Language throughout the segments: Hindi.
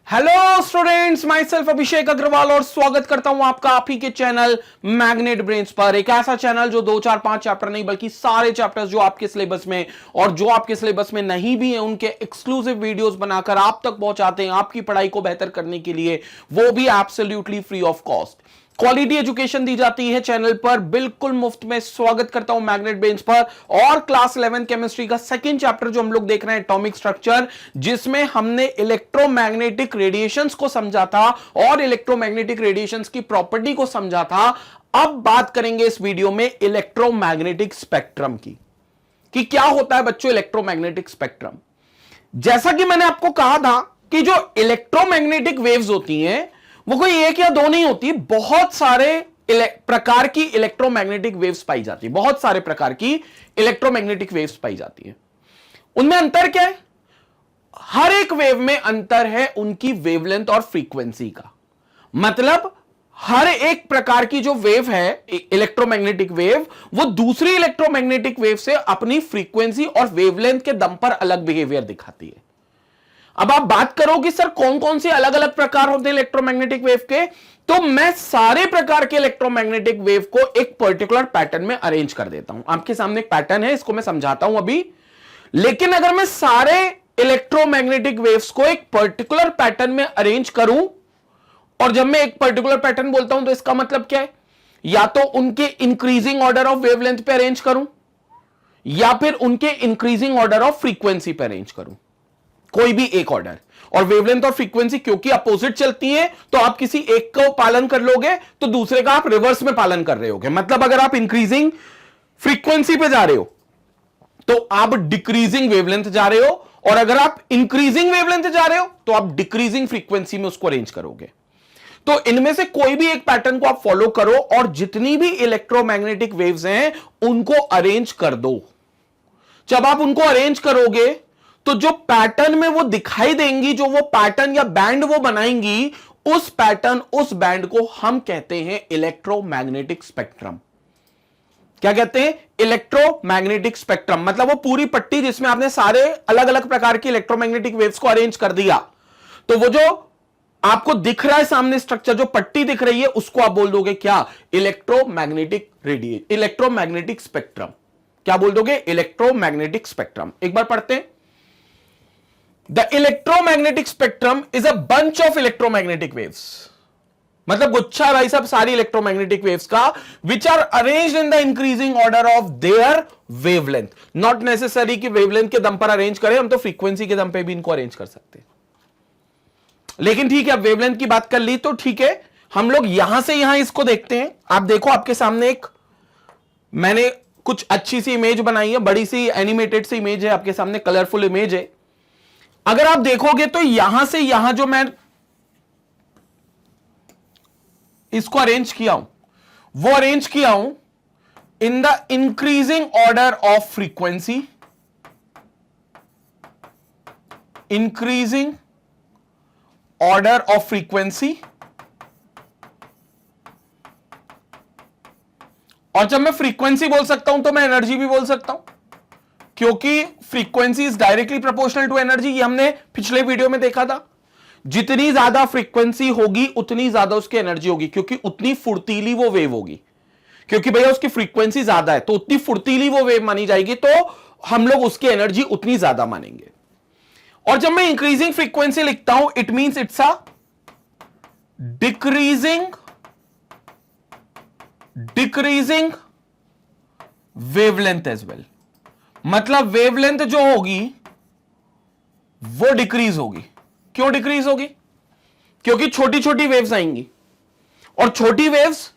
हेलो स्टूडेंट्स, माई सेल्फ अभिषेक अग्रवाल और स्वागत करता हूं आपका आप ही के चैनल मैग्नेट ब्रेन्स पर। एक ऐसा चैनल जो 2 4 5 चैप्टर नहीं बल्कि सारे चैप्टर्स जो आपके सिलेबस में और जो आपके सिलेबस में नहीं भी है उनके एक्सक्लूसिव वीडियोस बनाकर आप तक पहुंचाते हैं आपकी पढ़ाई को बेहतर करने के लिए, वो भी absolutely free of cost. Quality education दी जाती है चैनल पर बिल्कुल मुफ्त में। स्वागत करता हूं मैग्नेट ब्रेन्स पर। और क्लास 11 केमिस्ट्री का सेकंड चैप्टर जो हम लोग देख रहे हैं एटॉमिक स्ट्रक्चर, जिसमें हमने इलेक्ट्रोमैग्नेटिक रेडिएशंस को समझा था और इलेक्ट्रोमैग्नेटिक रेडिएशंस की प्रॉपर्टी को समझा था। अब बात करेंगे इस वीडियो में इलेक्ट्रोमैग्नेटिक स्पेक्ट्रम की कि क्या होता है बच्चों इलेक्ट्रोमैग्नेटिक स्पेक्ट्रम। जैसा कि मैंने आपको कहा था कि जो इलेक्ट्रोमैग्नेटिक वेव्स होती हैं वो कोई एक या दो नहीं होती, बहुत सारे प्रकार की इलेक्ट्रोमैग्नेटिक वेव्स पाई जाती है। बहुत सारे प्रकार की इलेक्ट्रोमैग्नेटिक वेव्स पाई जाती है। उनमें अंतर क्या है? हर एक वेव में अंतर है उनकी वेवलेंथ और फ्रीक्वेंसी का। मतलब हर एक प्रकार की जो वेव है इलेक्ट्रोमैग्नेटिक वेव, वो दूसरी इलेक्ट्रोमैग्नेटिक वेव से अपनी फ्रीक्वेंसी और वेवलेंथ के दम पर अलग बिहेवियर दिखाती है। अब आप बात करो कि सर कौन कौन से अलग अलग प्रकार होते हैं इलेक्ट्रोमैग्नेटिक वेव के, तो मैं सारे प्रकार के इलेक्ट्रोमैग्नेटिक वेव को एक पर्टिकुलर पैटर्न में अरेंज कर देता हूं। आपके सामने एक पैटर्न है, इसको मैं समझाता हूं अभी। लेकिन अगर मैं सारे इलेक्ट्रोमैग्नेटिक वेव्स को एक पर्टिकुलर पैटर्न में अरेंज करूं, और जब मैं एक पर्टिकुलर पैटर्न बोलता हूं तो इसका मतलब क्या है? या तो उनके इंक्रीजिंग ऑर्डर ऑफ वेवलेंथ पे अरेंज करूं या फिर उनके इंक्रीजिंग ऑर्डर ऑफ फ्रीक्वेंसी पे अरेंज करूं, कोई भी एक ऑर्डर। और वेवलेंथ और फ्रीक्वेंसी क्योंकि अपोजिट चलती हैं, तो आप किसी एक को पालन कर लोगे तो दूसरे का आप रिवर्स में पालन कर रहे होगे। मतलब अगर आप इंक्रीजिंग फ्रीक्वेंसी पे जा रहे हो तो आप डिक्रीजिंग वेवलेंथ जा रहे हो, और अगर आप इंक्रीजिंग वेवलेंथ जा रहे हो तो आप डिक्रीजिंग फ्रीक्वेंसी में उसको अरेंज करोगे। तो इनमें से कोई भी एक पैटर्न को आप फॉलो करो और जितनी भी इलेक्ट्रोमैग्नेटिक वेव्स हैं उनको अरेंज कर दो। जब आप उनको अरेंज करोगे तो जो पैटर्न में वो दिखाई देंगी, जो वो पैटर्न या बैंड वो बनाएंगी, उस पैटर्न उस बैंड को हम कहते हैं इलेक्ट्रोमैग्नेटिक स्पेक्ट्रम। क्या कहते हैं? Electromagnetic spectrum. मतलब वो पूरी पट्टी जिसमें आपने सारे अलग अलग प्रकार की इलेक्ट्रोमैग्नेटिक वेव्स को अरेंज कर दिया, तो वो जो आपको दिख रहा है सामने स्ट्रक्चर, जो पट्टी दिख रही है, उसको आप बोल दोगे क्या? Electromagnetic radiation, electromagnetic spectrum. क्या बोल दोगे? Electromagnetic spectrum. एक बार पढ़ते हैं। The electromagnetic spectrum is a bunch of electromagnetic waves. मतलब गुच्छा भाई साहब सारी इलेक्ट्रोमैग्नेटिक वेव्स का, which are arranged in the increasing order of their wavelength. Not necessary कि वेवलेंथ के दम पर अरेंज करें, हम तो फ्रीक्वेंसी के दम पे भी इनको अरेंज कर सकते हैं। लेकिन ठीक है, अब वेवलेंथ की बात कर ली तो ठीक है, हम लोग यहां से यहां इसको देखते हैं। आप देखो आपके सामने एक मैंने कुछ अच्छी सी इमेज बनाई है, बड़ी सी एनिमेटेड सी इमेज है आपके सामने, कलरफुल इमेज है। अगर आप देखोगे तो यहां से यहां जो मैं इसको अरेंज किया हूं, वो अरेंज किया हूं in the increasing order of frequency, increasing order of frequency. और जब मैं फ्रीक्वेंसी बोल सकता हूं तो मैं एनर्जी भी बोल सकता हूं, क्योंकि frequency is directly proportional to energy. ये हमने पिछले वीडियो में देखा था। जितनी ज्यादा फ्रीक्वेंसी होगी उतनी ज्यादा उसकी एनर्जी होगी, क्योंकि उतनी फुर्तीली वो वेव होगी। क्योंकि भैया उसकी फ्रीक्वेंसी ज्यादा है तो उतनी फुर्तीली वो वेव मानी जाएगी, तो हम लोग उसकी एनर्जी उतनी ज्यादा मानेंगे। और जब मैं इंक्रीजिंग फ्रीक्वेंसी लिखता हूं, it means it's a decreasing wavelength as well. मतलब वेवलेंथ जो होगी वो डिक्रीज होगी। क्यों डिक्रीज होगी? क्योंकि छोटी छोटी वेव्स आएंगी, और छोटी वेव्स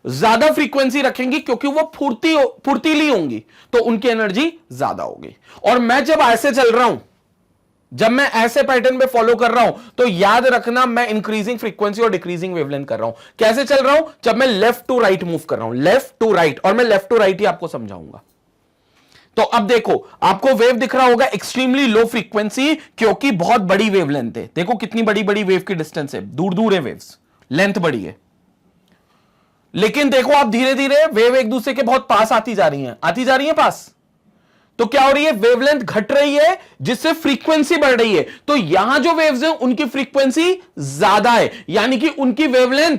ज्यादा फ्रीक्वेंसी रखेंगी क्योंकि वो फुर्तीली होंगी, तो उनकी एनर्जी ज्यादा होगी। और मैं जब ऐसे चल रहा हूं, जब मैं ऐसे पैटर्न पे फॉलो कर रहा हूं, तो याद रखना मैं इंक्रीजिंग फ्रीक्वेंसी और डिक्रीजिंग वेवलेंथ कर रहा हूं। कैसे चल रहा हूं? जब मैं लेफ्ट टू राइट मूव कर रहा हूं, लेफ्ट टू राइट, और मैं लेफ्ट टू राइट ही आपको समझाऊंगा। तो अब देखो आपको वेव दिख रहा होगा एक्सट्रीमली लो फ्रीक्वेंसी, क्योंकि बहुत बड़ी वेवलेंथ है। देखो कितनी बड़ी बड़ी वेव की डिस्टेंस है, दूर दूर है वेव्स, लेंथ बड़ी है। लेकिन देखो आप धीरे धीरे वेव एक दूसरे के बहुत पास आती जा रही हैं पास। तो क्या हो रही है, वेवलेंथ घट रही है जिससे फ्रीक्वेंसी बढ़ रही है। तो यहां जो वेव्स हैं उनकी फ्रीक्वेंसी ज्यादा है, यानी कि उनकी वेवलेंथ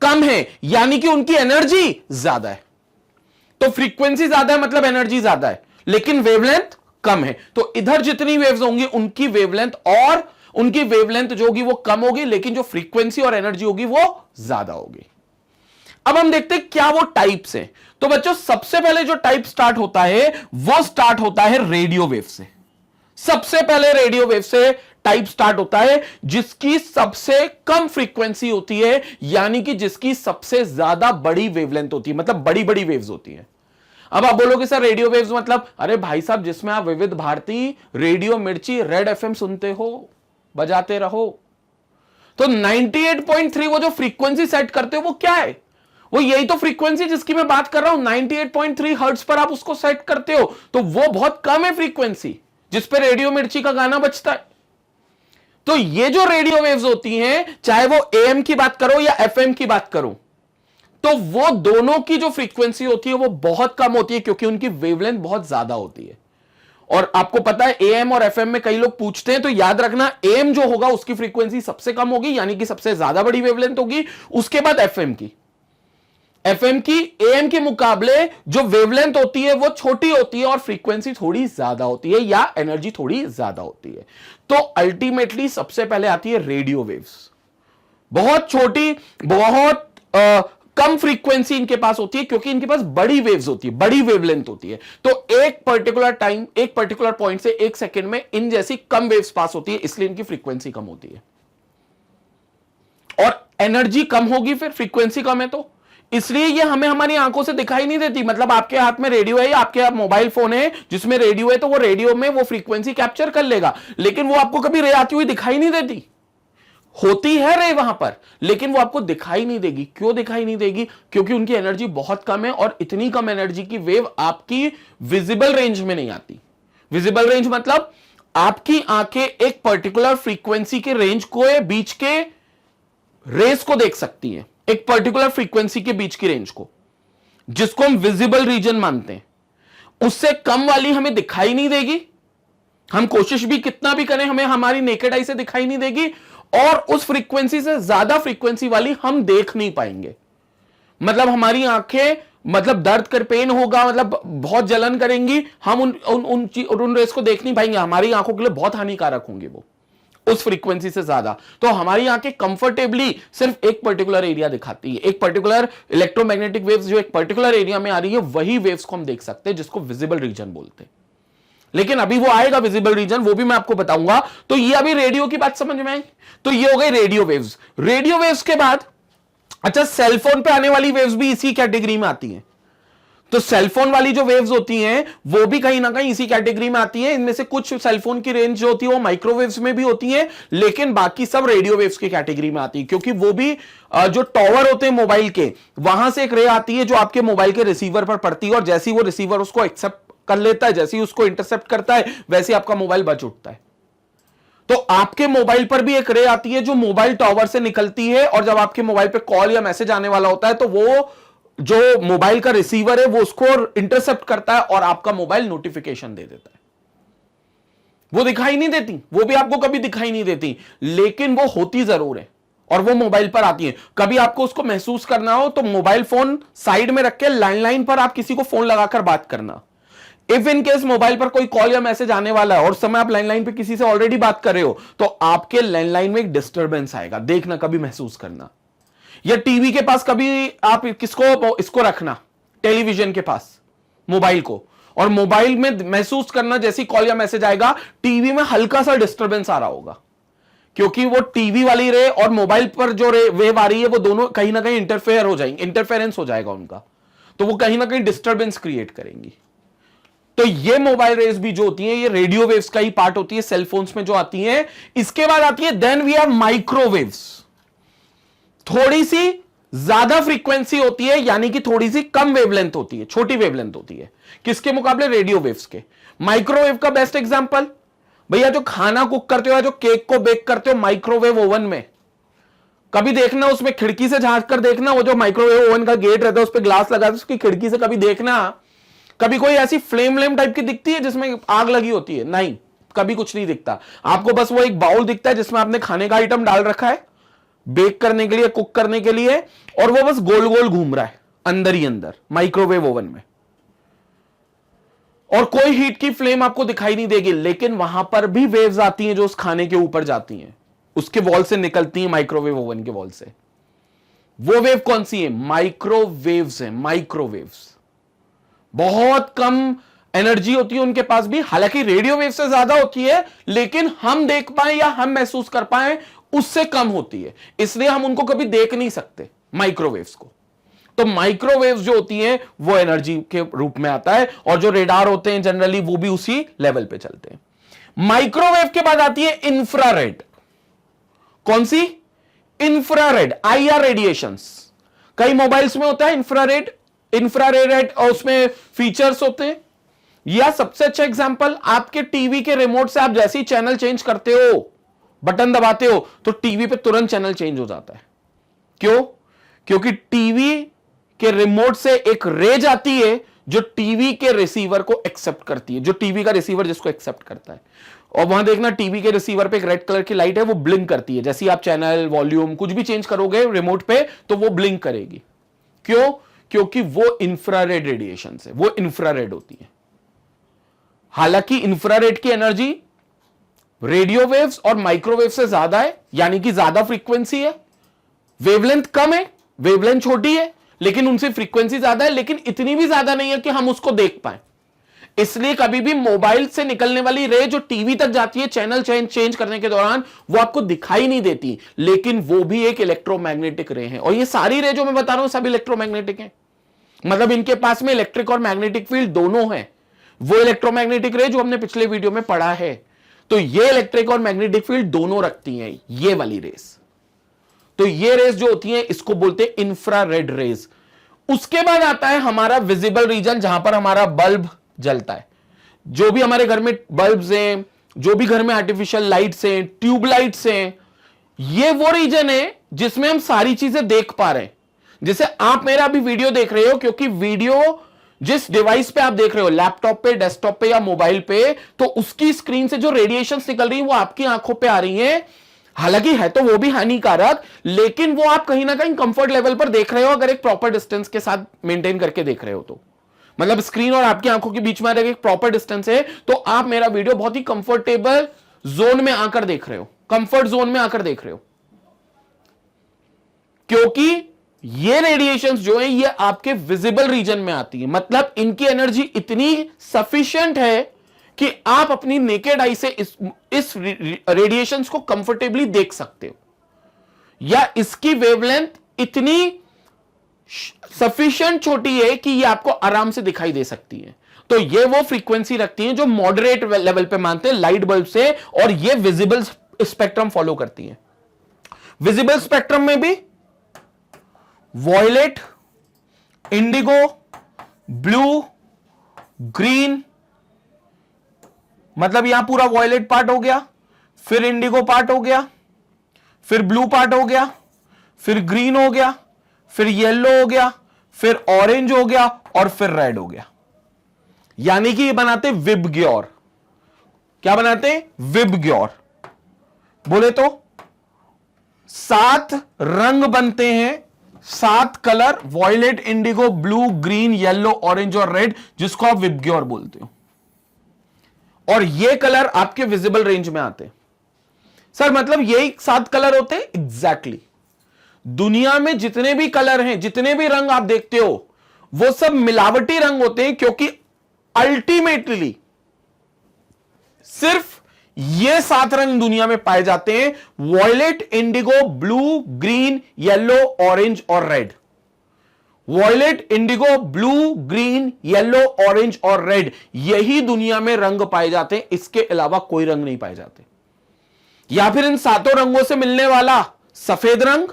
कम है, यानी कि उनकी एनर्जी ज्यादा है। तो फ्रीक्वेंसी ज्यादा है मतलब एनर्जी ज्यादा है, लेकिन वेवलेंथ कम है। तो इधर जितनी वेव्स होंगी उनकी वेवलेंथ जो होगी वो कम होगी, लेकिन जो फ्रीक्वेंसी और एनर्जी होगी वो ज्यादा होगी। अब हम देखते हैं क्या वो टाइप्स हैं। तो बच्चों सबसे पहले जो टाइप स्टार्ट होता है वो स्टार्ट होता है रेडियो वेव से। सबसे पहले रेडियो वेव से टाइप स्टार्ट होता है जिसकी सबसे कम फ्रीक्वेंसी होती है, यानी कि जिसकी सबसे ज्यादा बड़ी वेवलेंथ होती है, मतलब बड़ी बड़ी वेव्स होती है। अब आप बोलोगे सर रेडियो वेव्स मतलब, अरे भाई साहब जिसमें आप विविध भारती, रेडियो मिर्ची, रेड एफएम सुनते हो, बजाते रहो। तो 98.3 वो जो फ्रीक्वेंसी सेट करते हो वो क्या है, वो यही तो फ्रीक्वेंसी जिसकी मैं बात कर रहा हूं, 98.3 हर्ट्ज पर आप उसको सेट करते हो। तो वो बहुत कम है फ्रीक्वेंसी जिस पे रेडियो मिर्ची का गाना बजता है। तो ये जो रेडियो वेव्स होती हैं, चाहे वो एएम की बात करो या एफएम की बात करो, तो वो दोनों की जो फ्रीक्वेंसी होती है वो बहुत कम होती है, क्योंकि उनकी वेवलेंथ बहुत ज्यादा होती है। और आपको पता है एएम और एफएम में कई लोग पूछते हैं, तो याद रखना एएम जो होगा उसकी फ्रीक्वेंसी सबसे कम होगी, यानी कि सबसे ज्यादा बड़ी वेवलेंथ होगी। उसके बाद एफएम की एएम के मुकाबले जो वेवलेंथ होती है वो छोटी होती है और फ्रीक्वेंसी थोड़ी ज्यादा होती है, या एनर्जी थोड़ी ज्यादा होती है। तो अल्टीमेटली सबसे पहले आती है रेडियो वेव्स। बहुत छोटी, बहुत कम फ्रीक्वेंसी इनके पास होती है, क्योंकि इनके पास बड़ी वेव्स होती है, बड़ी वेवलेंथ होती है। तो एक पर्टिकुलर टाइम, एक पर्टिकुलर पॉइंट से एक सेकंड में इन जैसी कम वेव्स पास होती है, इसलिए इनकी फ्रीक्वेंसी कम होती है। और एनर्जी कम होगी, फिर फ्रीक्वेंसी कम है, तो इसलिए ये हमें हमारी आंखों से दिखाई नहीं देती। मतलब आपके हाथ में रेडियो है या आपके मोबाइल फोन है जिसमें रेडियो है, तो वो रेडियो में वो फ्रीक्वेंसी कैप्चर कर लेगा, लेकिन वो आपको कभी रे आती हुई दिखाई नहीं देती। होती है रे वहां पर, लेकिन वो आपको दिखाई नहीं देगी। क्यों दिखाई नहीं देगी? क्योंकि उनकी एनर्जी बहुत कम है, और इतनी कम एनर्जी की वेव आपकी विजिबल रेंज में नहीं आती। विजिबल रेंज मतलब आपकी आंखें एक पर्टिकुलर फ्रीक्वेंसी के रेंज को, बीच के रेस को देख सकती हैं, एक पर्टिकुलर फ्रीक्वेंसी के बीच की रेंज को, जिसको हम विजिबल रीजन मानते हैं। उससे कम वाली हमें दिखाई नहीं देगी, हम कोशिश भी कितना भी करें हमें हमारी नेकेड आई से दिखाई नहीं देगी, और उस फ्रीक्वेंसी से ज्यादा फ्रीक्वेंसी वाली हम देख नहीं पाएंगे। मतलब हमारी आंखें, मतलब दर्द कर, पेन होगा, मतलब बहुत जलन करेंगी, हम उन रेस को देख नहीं पाएंगे। हमारी आंखों के लिए बहुत हानिकारक होंगे वो उस फ्रीक्वेंसी से ज्यादा। तो हमारी आंखें कंफर्टेबली सिर्फ एक पर्टिकुलर एरिया दिखाती है, एक पर्टिकुलर इलेक्ट्रोमैग्नेटिक वेव्स जो एक पर्टिकुलर एरिया में आ रही है, वही वेव्स को हम देख सकते हैं, जिसको विजिबल रीजन बोलते हैं। लेकिन अभी वो आएगा विजिबल रीजन, वो भी मैं आपको बताऊंगा। तो ये अभी रेडियो की बात समझ में आई। तो ये हो गई रेडियो वेव्स। रेडियो वेव्स के बाद अच्छा, सेलफोन पे आने वाली वेव्स भी इसी कैटेगरी में आती हैं। तो सेलफोन वाली जो वेव्स होती हैं वो भी कहीं ना कहीं इसी कैटेगरी में आती है। इनमें से कुछ सेलफोन की रेंज जो होती है वो माइक्रोवेव्स में भी होती है, लेकिन बाकी सब रेडियो वेव्स की कैटेगरी में आती है, क्योंकि वो भी जो टॉवर होते हैं मोबाइल के, वहां से एक रे आती है जो आपके मोबाइल के रिसीवर पर पड़ती है, और जैसे ही वो रिसीवर उसको एक्सेप्ट कर लेता है, जैसे ही उसको इंटरसेप्ट करता है, वैसे आपका मोबाइल बच उठता है। तो आपके मोबाइल पर भी एक रे आती है जो मोबाइल टॉवर से निकलती है, और जब आपके मोबाइल पे कॉल या मैसेज आने वाला होता है तो वो जो मोबाइल का रिसीवर है वो उसको इंटरसेप्ट करता है और आपका मोबाइल नोटिफिकेशन दे देता है। वो दिखाई नहीं देती, वो भी आपको कभी दिखाई नहीं देती, लेकिन वो होती जरूर है, और वो मोबाइल पर आती है। कभी आपको उसको महसूस करना हो तो मोबाइल फोन साइड में रख के लैंडलाइन पर आप किसी को फोन लगाकर बात करना। इफ इन केस मोबाइल पर कोई कॉल या मैसेज आने वाला है और समय आप लैंडलाइन पे किसी से ऑलरेडी बात कर रहे हो, तो आपके लैंडलाइन में एक डिस्टर्बेंस आएगा, देखना, कभी महसूस करना। या टीवी के पास कभी आप इसको रखना, टेलीविजन के पास मोबाइल को, और मोबाइल में महसूस करना जैसी कॉल या मैसेज आएगा, टीवी में हल्का सा डिस्टर्बेंस आ रहा होगा, क्योंकि वो टीवी वाली रे और मोबाइल पर जो रे वेव आ रही है वो दोनों कहीं ना कहीं इंटरफेरेंस हो जाएगा उनका, तो वो कहीं ना कहीं डिस्टर्बेंस क्रिएट करेंगी। तो ये मोबाइल रेस भी जो होती है ये रेडियो वेव्स का ही पार्ट होती है, सेलफोन्स में जो आती है। इसके बाद आती है देन वी हैव माइक्रोवेव्स। थोड़ी सी ज्यादा फ्रीक्वेंसी होती है, यानी कि थोड़ी सी कम वेवलेंथ होती है, छोटी वेवलेंथ होती है, किसके मुकाबले? रेडियो वेव्स के। माइक्रोवेव का बेस्ट एग्जांपल, भैया जो खाना कुक करते हो या जो केक को बेक करते हो माइक्रोवेव ओवन में, कभी देखना उसमें खिड़की से झांक कर देखना, वो जो माइक्रोवेव ओवन का गेट रहता है उस पर ग्लास लगा, उसकी खिड़की से कभी देखना कभी कोई ऐसी फ्लेम व्लेम टाइप की दिखती है जिसमें आग लगी होती है? नहीं, कभी कुछ नहीं दिखता। आपको बस वो एक बाउल दिखता है जिसमें आपने खाने का आइटम डाल रखा है बेक करने के लिए, कुक करने के लिए, और वो बस गोल गोल घूम रहा है अंदर ही अंदर माइक्रोवेव ओवन में, और कोई हीट की फ्लेम आपको दिखाई नहीं देगी। लेकिन वहां पर भी वेव्स आती हैं जो उस खाने के ऊपर जाती हैं, उसके वॉल से निकलती हैं, माइक्रोवेव ओवन के वॉल से। वो वेव कौन सी है? माइक्रोवेव्स है। माइक्रोवेव्स बहुत कम एनर्जी होती है उनके पास भी, हालांकि रेडियो वेव से ज्यादा होती है, लेकिन हम देख पाए या हम महसूस कर पाए उससे कम होती है, इसलिए हम उनको कभी देख नहीं सकते माइक्रोवेव्स को। तो माइक्रोवेव्स जो होती हैं वो एनर्जी के रूप में आता है, और जो रेडार होते हैं जनरली वो भी उसी लेवल पे चलते हैं। माइक्रोवेव के बाद आती है इंफ्रारेड। कौन सी? Infrared, IR radiations. कई मोबाइल्स में होता है इंफ्रारेड, इंफ्रारेड और उसमें फीचर्स होते हैं। या सबसे अच्छा एग्जांपल, आपके टीवी के रिमोट से आप जैसे ही चैनल चेंज करते हो, बटन दबाते हो, तो टीवी पे तुरंत चैनल चेंज हो जाता है। क्यों? क्योंकि टीवी के रिमोट से एक रेज आती है जो टीवी के रिसीवर को एक्सेप्ट करती है, जो टीवी का रिसीवर जिसको एक्सेप्ट करता है। और वहां देखना टीवी के रिसीवर पे एक रेड कलर की लाइट है, वो ब्लिंक करती है। जैसे आप चैनल, वॉल्यूम कुछ भी चेंज करोगे रिमोट पे तो वो ब्लिंक करेगी। क्यों? क्योंकि वो इंफ्रारेड रेडिएशन से, वो इंफ्रारेड होती है। हालांकि इंफ्रारेड की एनर्जी रेडियो वेव्स और माइक्रोवेव से ज्यादा है, यानी कि ज्यादा फ्रीक्वेंसी है, वेवलेंथ कम है, वेवलेंथ छोटी है, लेकिन उनसे फ्रीक्वेंसी ज्यादा है, लेकिन इतनी भी ज्यादा नहीं है कि हम उसको देख पाए। इसलिए कभी भी मोबाइल से निकलने वाली रे जो टीवी तक जाती है चैनल चेंज करने के दौरान, वो आपको दिखाई नहीं देती, लेकिन वो भी एक इलेक्ट्रोमैग्नेटिक रे है। और ये सारी रे जो मैं बता रहा हूं सब इलेक्ट्रोमैग्नेटिक है, मतलब इनके पास में इलेक्ट्रिक और मैग्नेटिक फील्ड दोनों है। वो इलेक्ट्रोमैग्नेटिक रे जो हमने पिछले वीडियो में पढ़ा है, तो ये इलेक्ट्रिक और मैग्नेटिक फील्ड दोनों रखती हैं, ये वाली रेस। तो ये रेस जो होती है इसको बोलते हैं इंफ्रारेड रेज। उसके बाद आता है हमारा विजिबल रीजन, जहां पर हमारा बल्ब जलता है। जो भी हमारे घर में बल्ब्स हैं, जो भी घर में आर्टिफिशियल लाइट्स हैं, ट्यूबलाइट्स हैं, ये वो रीजन है जिसमें हम सारी चीजें देख पा रहे हैं। जैसे आप मेरा अभी वीडियो देख रहे हो, क्योंकि वीडियो जिस डिवाइस पे आप देख रहे हो, लैपटॉप पे, डेस्कटॉप पे या मोबाइल पे, तो उसकी स्क्रीन से जो रेडिएशंस निकल रही है वो आपकी आंखों पे आ रही है। हालांकि है तो वो भी हानिकारक, लेकिन वो आप कहीं ना कहीं कंफर्ट लेवल पर देख रहे हो, अगर एक प्रॉपर डिस्टेंस के साथ मेंटेन करके देख रहे हो तो। मतलब स्क्रीन और आपकी आंखों के बीच में अगर एक प्रॉपर डिस्टेंस है तो आप मेरा वीडियो बहुत ही कंफर्टेबल जोन में आकर देख रहे हो, कंफर्ट जोन में आकर देख रहे हो, क्योंकि ये रेडिएशंस जो है ये आपके विजिबल रीजन में आती है। मतलब इनकी एनर्जी इतनी सफिशिएंट है कि आप अपनी नेकेड आई से इस रेडिएशंस को कंफर्टेबली देख सकते हो, या इसकी वेवलेंथ इतनी सफिशिएंट छोटी है कि ये आपको आराम से दिखाई दे सकती है। तो ये वो फ्रीक्वेंसी रखती है जो मॉडरेट लेवल पे मानते हैं लाइट बल्ब से, और ये विजिबल स्पेक्ट्रम फॉलो करती है। विजिबल स्पेक्ट्रम में भी वॉयलेट, इंडिगो, ब्लू, ग्रीन, मतलब यहां पूरा वॉयलेट पार्ट हो गया, फिर इंडिगो पार्ट हो गया, फिर ब्लू पार्ट हो गया, फिर ग्रीन हो गया, फिर येलो हो गया, फिर ऑरेंज हो गया, और फिर रेड हो गया। यानी कि ये बनाते विबग्योर। क्या बनाते? विबग्योर। बोले तो 7 रंग बनते हैं, 7 colour, violet, indigo, blue, green, yellow, orange और रेड, जिसको आप विबग्योर बोलते हो। और ये कलर आपके विजिबल रेंज में आते हैं। सर मतलब यही 7 कलर होते हैं? एग्जैक्टली। दुनिया में जितने भी कलर हैं, जितने भी रंग आप देखते हो, वो सब मिलावटी रंग होते हैं, क्योंकि अल्टीमेटली सिर्फ ये 7 रंग दुनिया में पाए जाते हैं, violet, indigo, blue, green, yellow, orange और red. Violet, indigo, blue, green, yellow, orange और रेड, यही दुनिया में रंग पाए जाते हैं, इसके अलावा कोई रंग नहीं पाए जाते। या फिर इन 7 रंगों से मिलने वाला सफेद रंग,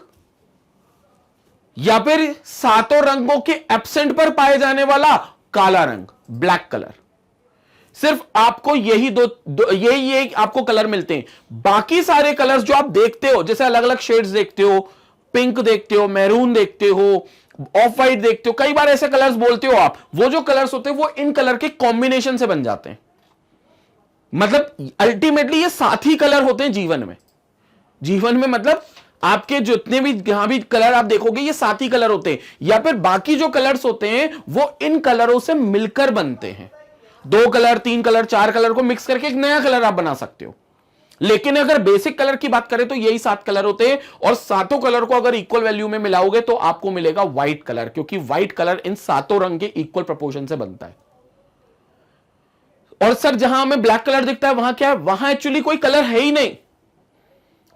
या फिर 7 रंगों के एब्सेंट पर पाए जाने वाला काला रंग, ब्लैक कलर। सिर्फ आपको यही आपको कलर मिलते हैं। बाकी सारे कलर्स जो आप देखते हो, जैसे अलग अलग शेड्स देखते हो, पिंक देखते हो, मैरून देखते हो, ऑफ वाइट देखते हो, कई बार ऐसे कलर्स बोलते हो आप, वो जो कलर्स होते हैं वो इन कलर के कॉम्बिनेशन से बन जाते हैं। मतलब अल्टीमेटली ये सात ही कलर होते हैं जीवन में। जीवन में मतलब आपके जितने भी यहां भी कलर आप देखोगे ये सात ही कलर होते हैं, या फिर बाकी जो कलर्स होते हैं वो इन कलरों से मिलकर बनते हैं। दो कलर, तीन कलर, चार कलर को मिक्स करके एक नया कलर आप बना सकते हो। लेकिन अगर बेसिक कलर की बात करें तो यही सात कलर होते हैं, और सातों कलर को अगर इक्वल वैल्यू में मिलाओगे तो आपको मिलेगा व्हाइट कलर, क्योंकि व्हाइट कलर इन सातों रंग के इक्वल प्रोपोर्शन से बनता है। और सर जहां हमें ब्लैक कलर दिखता है वहां क्या है? वहां एक्चुअली कोई कलर है ही नहीं,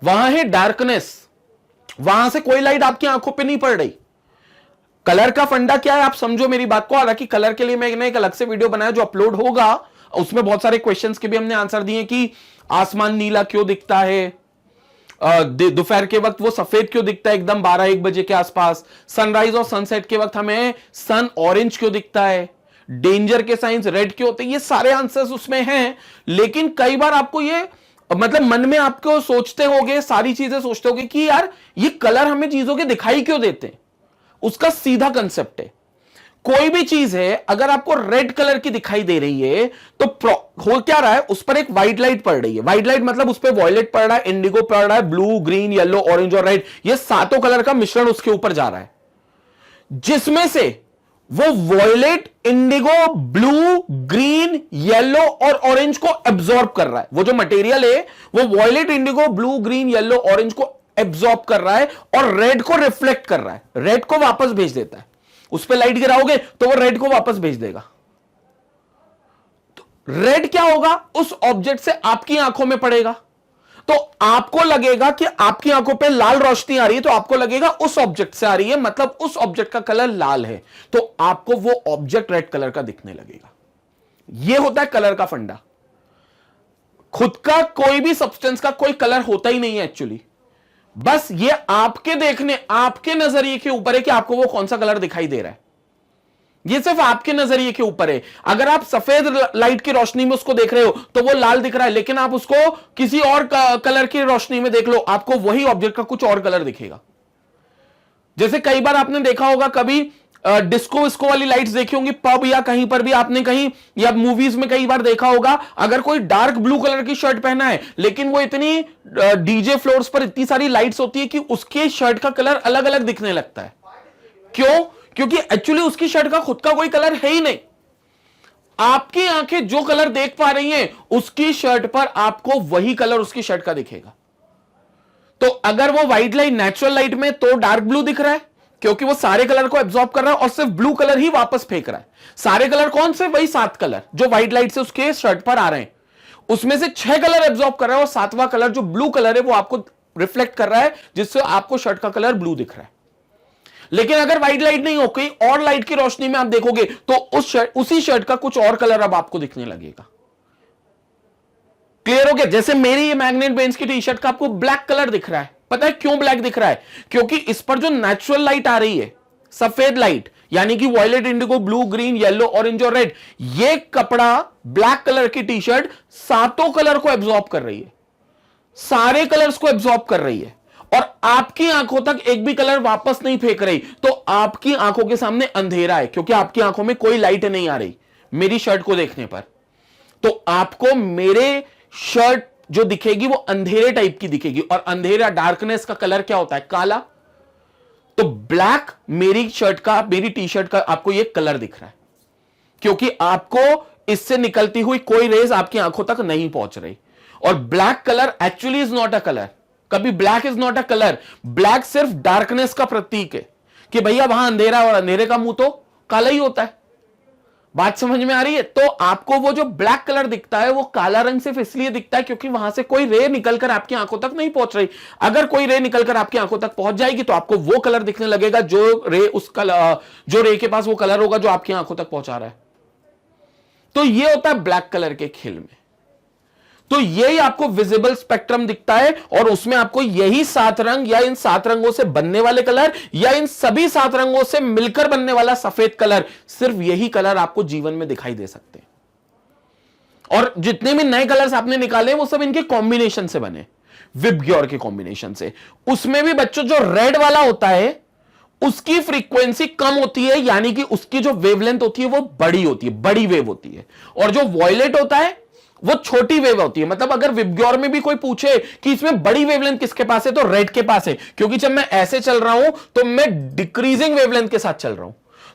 वहां है डार्कनेस, वहां से कोई लाइट आपकी आंखों पे नहीं पड़ रही। कलर का फंडा क्या है आप समझो मेरी बात को। हालांकि कलर के लिए मैंने एक अलग से वीडियो बनाया जो अपलोड होगा, उसमें बहुत सारे क्वेश्चंस के भी हमने आंसर दिए कि आसमान नीला क्यों दिखता है, दोपहर के वक्त वो सफेद क्यों दिखता है एकदम 12-1 बजे के आसपास, सनराइज और सनसेट के वक्त हमें सन ऑरेंज क्यों दिखता है, डेंजर के साइंस रेड क्यों होते हैं, ये सारे आंसर्स उसमें हैं। लेकिन कई बार आपको ये मतलब मन में आपको सोचते होगे, सारी चीजें सोचते होगे कि यार ये कलर हमें चीजों के दिखाई क्यों देते हैं। उसका सीधा कंसेप्ट है, कोई भी चीज है अगर आपको रेड कलर की दिखाई दे रही है तो हो क्या रहा है, उस पर एक व्हाइट लाइट पड़ रही है। व्हाइट लाइट मतलब उस पर वॉयलेट पड़ रहा है, इंडिगो पड़ रहा है, ब्लू, ग्रीन, येलो, ऑरेंज और रेड, ये सातों कलर का मिश्रण उसके ऊपर जा रहा है, जिसमें से वो violet, indigo, blue, green, yellow और ऑरेंज को एब्जॉर्ब कर रहा है। वो जो मटेरियल है वो violet, indigo, blue, green, yellow, orange को एब्जॉर्ब कर रहा है और रेड को रिफ्लेक्ट कर रहा है, रेड को वापस भेज देता है। उस पर लाइट गिराओगे तो वो रेड को वापस भेज देगा। तो रेड क्या होगा, उस ऑब्जेक्ट से आपकी आंखों में पड़ेगा, तो आपको लगेगा कि आपकी आंखों पे लाल रोशनी आ रही है, तो आपको लगेगा उस ऑब्जेक्ट से आ रही है, मतलब उस ऑब्जेक्ट का कलर लाल है, तो आपको वो ऑब्जेक्ट रेड कलर का दिखने लगेगा। यह होता है कलर का फंडा। खुद का कोई भी सब्सटेंस का कोई कलर होता ही नहीं है एक्चुअली, बस ये आपके देखने, आपके नजरिए के ऊपर है कि आपको वो कौन सा कलर दिखाई दे रहा है। ये सिर्फ आपके नजरिए के ऊपर है। अगर आप सफेद लाइट की रोशनी में उसको देख रहे हो तो वो लाल दिख रहा है, लेकिन आप उसको किसी और कलर की रोशनी में देख लो, आपको वही ऑब्जेक्ट का कुछ और कलर दिखेगा। जैसे कई बार आपने देखा होगा, कभी डिस्को विस्को वाली लाइट्स देखी होंगी पब या कहीं पर भी, आपने कहीं या मूवीज में कई बार देखा होगा, अगर कोई डार्क ब्लू कलर की शर्ट पहना है लेकिन वो इतनी डीजे फ्लोर्स पर इतनी सारी लाइट्स होती है कि उसके शर्ट का कलर अलग अलग दिखने लगता है। क्यों? क्योंकि एक्चुअली उसकी शर्ट का खुद का कोई कलर है ही नहीं। आपकी आंखें जो कलर देख पा रही हैं उसकी शर्ट पर आपको वही कलर उसकी शर्ट का दिखेगा। तो अगर वो व्हाइट लाइट नेचुरल लाइट में तो डार्क ब्लू दिख रहा है, क्योंकि वो सारे कलर को एब्जॉर्ब कर रहा है और सिर्फ ब्लू कलर ही वापस फेंक रहा है। सारे कलर कौन से? वही 7 कलर जो व्हाइट लाइट से उसके शर्ट पर आ रहे हैं, उसमें से 6 कलर एब्जॉर्ब कर रहा है और 7वां कलर जो ब्लू कलर है वो आपको रिफ्लेक्ट कर रहा है, जिससे आपको शर्ट का कलर ब्लू दिख रहा है। लेकिन अगर व्हाइट लाइट नहीं हो, कोई और लाइट की रोशनी में आप देखोगे तो उसी शर्ट का कुछ और कलर अब आपको दिखने लगेगा। क्लियर हो गया? जैसे मेरी ये मैग्नेट ब्रेन्स की टी शर्ट का आपको ब्लैक कलर दिख रहा है। पता है क्यों ब्लैक दिख रहा है? क्योंकि इस पर जो नेचुरल लाइट आ रही है, सफेद लाइट, यानी कि violet, indigo, blue, green, yellow, orange और रेड, ये कपड़ा ब्लैक कलर की टी शर्ट सातों कलर को एब्जॉर्ब कर रही है, सारे कलर्स को एब्जॉर्ब कर रही है, और आपकी आंखों तक एक भी कलर वापस नहीं फेंक रही। तो आपकी आंखों के सामने अंधेरा है, क्योंकि आपकी आंखों में कोई लाइट नहीं आ रही मेरी शर्ट को देखने पर। तो आपको मेरे शर्ट जो दिखेगी वो अंधेरे टाइप की दिखेगी, और अंधेरा, डार्कनेस का कलर क्या होता है? काला। तो ब्लैक मेरी शर्ट का, मेरी टी शर्ट का आपको ये कलर दिख रहा है, क्योंकि आपको इससे निकलती हुई कोई रेज आपकी आंखों तक नहीं पहुंच रही। और black colour actually is not a colour, कभी black is not a colour. Black सिर्फ डार्कनेस का प्रतीक है कि भैया वहां अंधेरा, और अंधेरे का मुंह तो काला ही होता है। बात समझ में आ रही है? तो आपको वो जो ब्लैक कलर दिखता है वो काला रंग सिर्फ इसलिए दिखता है क्योंकि वहां से कोई रे निकलकर आपकी आंखों तक नहीं पहुंच रही। अगर कोई रे निकलकर आपकी आंखों तक पहुंच जाएगी तो आपको वो कलर दिखने लगेगा, जो रे के पास वो कलर होगा जो आपकी आंखों तक पहुंचा रहा है। तो ये होता है ब्लैक कलर के खेल में। तो यही आपको विजिबल स्पेक्ट्रम दिखता है, और उसमें आपको यही 7 रंग, या इन 7 रंगों से बनने वाले कलर, या इन सभी 7 रंगों से मिलकर बनने वाला सफेद कलर, सिर्फ यही कलर आपको जीवन में दिखाई दे सकते हैं। और जितने भी नए कलर्स आपने निकाले वो सब इनके कॉम्बिनेशन से बने, विबग्योर के कॉम्बिनेशन से। उसमें भी बच्चों जो रेड वाला होता है उसकी फ्रीक्वेंसी कम होती है, यानी कि उसकी जो वेवलेंथ होती है वो बड़ी होती है, बड़ी वेव होती है। और जो वॉयलेट होता है वो छोटी वेव होती है। मतलब अगर विबग्योर में भी कोई पूछे कि इसमें बड़ी वेवलेंथ किसके पास है, तो रेड के पास है, क्योंकि जब मैं ऐसे चल रहा हूं तो मैं डिक्रीजिंग वेवलेंथ के साथ चल रहा हूं।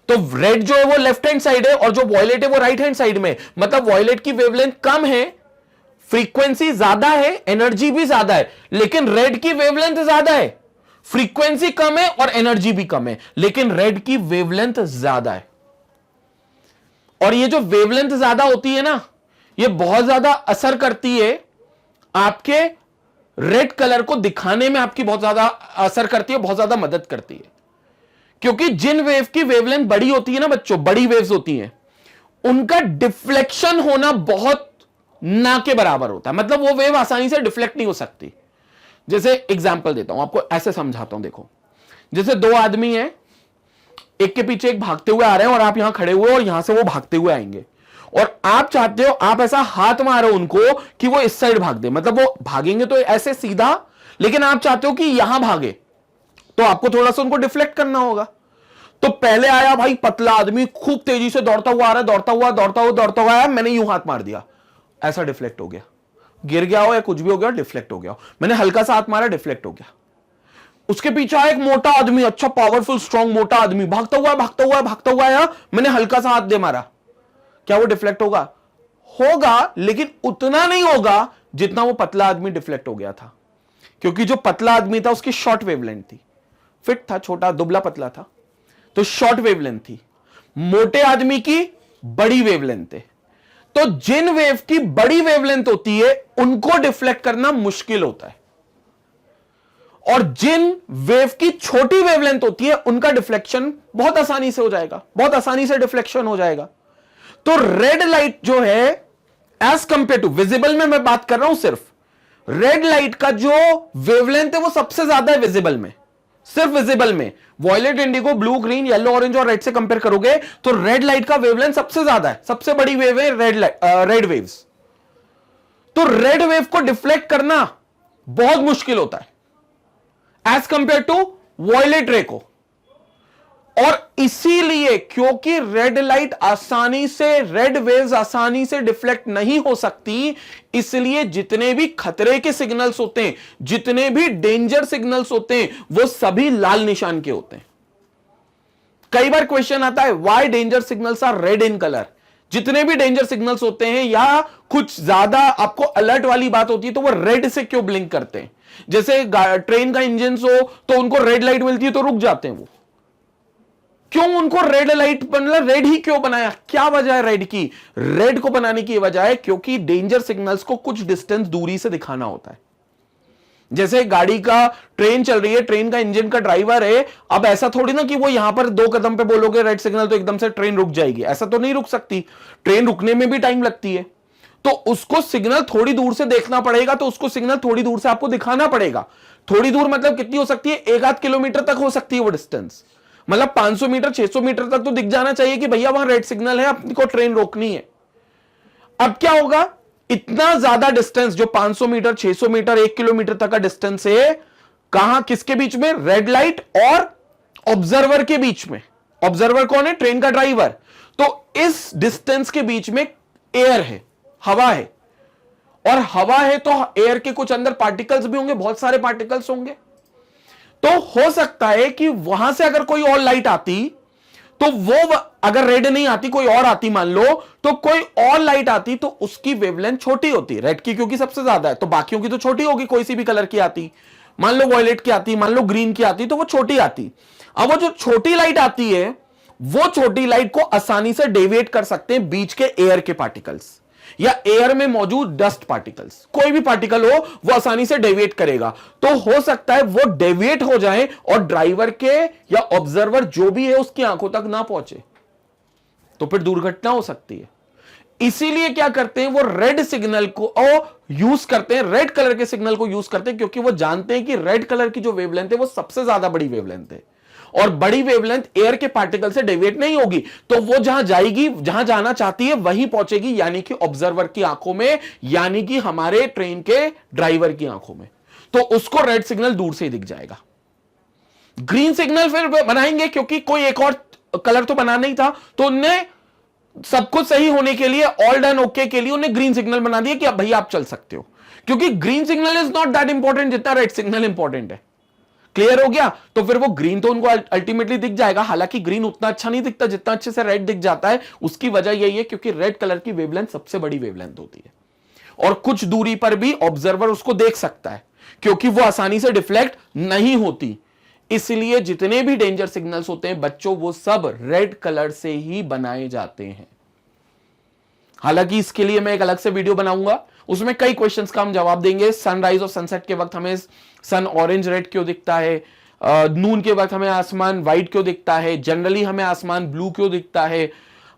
तो रेड जो है वो लेफ्ट हैंड साइड है और जो वॉयलेट है वो राइट हैंड साइड में। मतलब वॉयलेट की वेवलेंथ कम है, फ्रीक्वेंसी ज्यादा है, एनर्जी भी ज्यादा है, लेकिन रेड की वेवलेंथ ज्यादा है। फ्रीक्वेंसी कम है और एनर्जी भी कम है, लेकिन रेड की वेवलेंथ ज्यादा है। और ये जो वेवलेंथ ज्यादा होती है ना, ये बहुत ज्यादा असर करती है आपके रेड कलर को दिखाने में, आपकी बहुत ज्यादा असर करती है, बहुत ज्यादा मदद करती है। क्योंकि जिन वेव की वेवलेंथ बड़ी होती है ना बच्चों, बड़ी वेव्स होती हैं, उनका डिफ्लेक्शन होना बहुत ना के बराबर होता है। मतलब वो वेव आसानी से डिफ्लेक्ट नहीं हो सकती। जैसे एग्जांपल देता हूं आपको, ऐसे समझाता हूं। देखो, जैसे दो आदमी हैं, एक के पीछे एक भागते हुए आ रहे हैं और आप यहां खड़े हुए और यहां से वो भागते हुए आएंगे, और आप चाहते हो, आप ऐसा हाथ मारो उनको कि वो इस साइड भाग दे। मतलब वो भागेंगे तो ऐसे सीधा, लेकिन आप चाहते हो कि यहां भागे, तो आपको थोड़ा सा उनको डिफ्लेक्ट करना होगा। तो पहले आया भाई पतला आदमी, खूब तेजी से दौड़ता हुआ आ रहा है, दौड़ता हुआ आया, मैंने यूं हाथ मार दिया, ऐसा डिफ्लेक्ट हो गया। गिर गया हो या कुछ भी हो गया, डिफ्लेक्ट हो गया। मैंने हल्का सा हाथ मारा, डिफ्लेक्ट हो गया। उसके पीछे आया एक मोटा आदमी, अच्छा पावरफुल स्ट्रॉन्ग मोटा आदमी, भागता हुआ आया, मैंने हल्का सा हाथ दे मारा, क्या वो डिफ्लेक्ट होगा? होगा, लेकिन उतना नहीं होगा जितना वो पतला आदमी डिफ्लेक्ट हो गया था। क्योंकि जो पतला आदमी था उसकी शॉर्ट वेवलेंथ थी, फिट था, छोटा दुबला पतला था, तो शॉर्ट वेवलेंथ थी। मोटे आदमी की बड़ी वेवलेंथ है। तो जिन वेव की बड़ी वेवलेंथ होती है उनको डिफ्लेक्ट करना मुश्किल होता है, और जिन वेव की छोटी वेवलेंथ होती है उनका डिफ्लेक्शन बहुत आसानी से हो जाएगा, बहुत आसानी से डिफ्लेक्शन हो जाएगा। तो रेड लाइट जो है, एज कंपेयर टू विजिबल में मैं बात कर रहा हूं, सिर्फ रेड लाइट का जो वेवलेंथ है वो सबसे ज्यादा है विजिबल में, सिर्फ विजिबल में। Violet, indigo, blue, green, yellow, orange और रेड से कंपेयर करोगे तो रेड लाइट का वेवलेंथ सबसे ज्यादा है, सबसे बड़ी वेव है रेड वेव्स। तो रेड वेव को डिफ्लेक्ट करना बहुत मुश्किल होता है एज कंपेयर टू वॉयलेट रे को। और इसीलिए, क्योंकि रेड लाइट आसानी से, रेड वेव्स आसानी से डिफ्लेक्ट नहीं हो सकती, इसलिए जितने भी खतरे के सिग्नल्स होते हैं, जितने भी डेंजर सिग्नल्स होते हैं, वो सभी लाल निशान के होते हैं। कई बार क्वेश्चन आता है, why danger signals are red in colour. जितने भी डेंजर सिग्नल्स होते हैं या कुछ ज्यादा आपको अलर्ट वाली बात होती है, तो वो रेड से क्यों ब्लिंक करते हैं? जैसे ट्रेन का इंजन हो तो उनको रेड लाइट मिलती है तो रुक जाते हैं वो। क्यों उनको रेड लाइट, मतलब रेड ही क्यों बनाया? क्या वजह है रेड की? रेड को बनाने की वजह है क्योंकि डेंजर सिग्नल्स को कुछ डिस्टेंस दूरी से दिखाना होता है। जैसे गाड़ी का, ट्रेन चल रही है, ट्रेन का इंजन का ड्राइवर है, अब ऐसा थोड़ी ना कि वो यहां पर 2 कदम पे बोलोगे रेड सिग्नल तो एकदम से ट्रेन रुक जाएगी, ऐसा तो नहीं रुक सकती। ट्रेन रुकने में भी टाइम लगती है, तो उसको सिग्नल थोड़ी दूर से देखना पड़ेगा, तो उसको सिग्नल थोड़ी दूर से आपको दिखाना पड़ेगा। थोड़ी दूर मतलब कितनी हो सकती है? 1-8 किलोमीटर तक हो सकती है वो डिस्टेंस। मतलब 500 मीटर, 600 मीटर तक तो दिख जाना चाहिए कि भैया वहां रेड सिग्नल है, आपको ट्रेन रोकनी है। अब क्या होगा, इतना ज्यादा डिस्टेंस जो 500 मीटर, 600 मीटर, 1 किलोमीटर तक का डिस्टेंस है, कहां, किसके बीच में? रेड लाइट और ऑब्जर्वर के बीच में। ऑब्जर्वर कौन है? ट्रेन का ड्राइवर। तो इस डिस्टेंस के बीच में एयर है, हवा है, और हवा है तो एयर के कुछ अंदर पार्टिकल्स भी होंगे, बहुत सारे पार्टिकल्स होंगे। तो हो सकता है कि वहां से अगर कोई और लाइट आती, तो वो अगर रेड नहीं आती, कोई और आती मान लो, तो कोई और लाइट आती तो उसकी वेवलेंथ छोटी होती, रेड की क्योंकि सबसे ज्यादा है, तो बाकियों की तो छोटी होगी। कोई सी भी कलर की आती, मान लो वॉयलेट की आती, मान लो ग्रीन की आती, तो वो छोटी आती। अब वो जो छोटी लाइट आती है, वो छोटी लाइट को आसानी से डेविएट कर सकते हैं बीच के एयर के पार्टिकल्स या एयर में मौजूद डस्ट पार्टिकल्स। कोई भी पार्टिकल हो वो आसानी से डेविएट करेगा। तो हो सकता है वो डेविएट हो जाए और ड्राइवर के या ऑब्जर्वर जो भी है उसकी आंखों तक ना पहुंचे, तो फिर दुर्घटना हो सकती है। इसीलिए क्या करते हैं, वो रेड सिग्नल को यूज करते हैं, रेड कलर के सिग्नल को यूज करते हैं, क्योंकि वो जानते हैं कि रेड कलर की जो वेवलेंथ है वो सबसे ज्यादा बड़ी वेवलेंथ है, और बड़ी वेवलेंथ एयर के पार्टिकल से डेविएट नहीं होगी, तो वो जहां जाएगी, जहां जाना चाहती है वहीं पहुंचेगी, यानी कि ऑब्जर्वर की आंखों में, यानी कि हमारे ट्रेन के ड्राइवर की आंखों में। तो उसको रेड सिग्नल दूर से ही दिख जाएगा। ग्रीन सिग्नल फिर बनाएंगे क्योंकि कोई एक और कलर तो बना नहीं था, तो उनने सब कुछ सही होने के लिए, ऑल डन ओके के लिए उन्हें ग्रीन सिग्नल बना दिया कि अब भैया आप चल सकते हो, क्योंकि green signal is not that important जितना रेड सिग्नल इंपॉर्टेंट है। क्लियर हो गया? तो फिर वो ग्रीन तो उनको अल्टीमेटली दिख जाएगा, हालांकि ग्रीन उतना अच्छा नहीं दिखता जितना अच्छे से रेड दिख जाता है। उसकी वजह यही है क्योंकि रेड कलर की वेवलेंथ सबसे बड़ी वेवलेंथ होती है और कुछ दूरी पर भी ऑब्जर्वर उसको देख सकता है क्योंकि वो आसानी से डिफ्लेक्ट नहीं होती। इसलिए जितने भी डेंजर सिग्नल्स होते हैं बच्चों, वो सब रेड कलर से ही बनाए जाते हैं। हालांकि इसके लिए मैं एक अलग से वीडियो बनाऊंगा, उसमें कई क्वेश्चंस का हम जवाब देंगे। सनराइज और सनसेट के वक्त हमें सन ऑरेंज रेड क्यों दिखता है, नून के वक्त हमें आसमान व्हाइट क्यों दिखता है, जनरली हमें आसमान ब्लू क्यों दिखता है,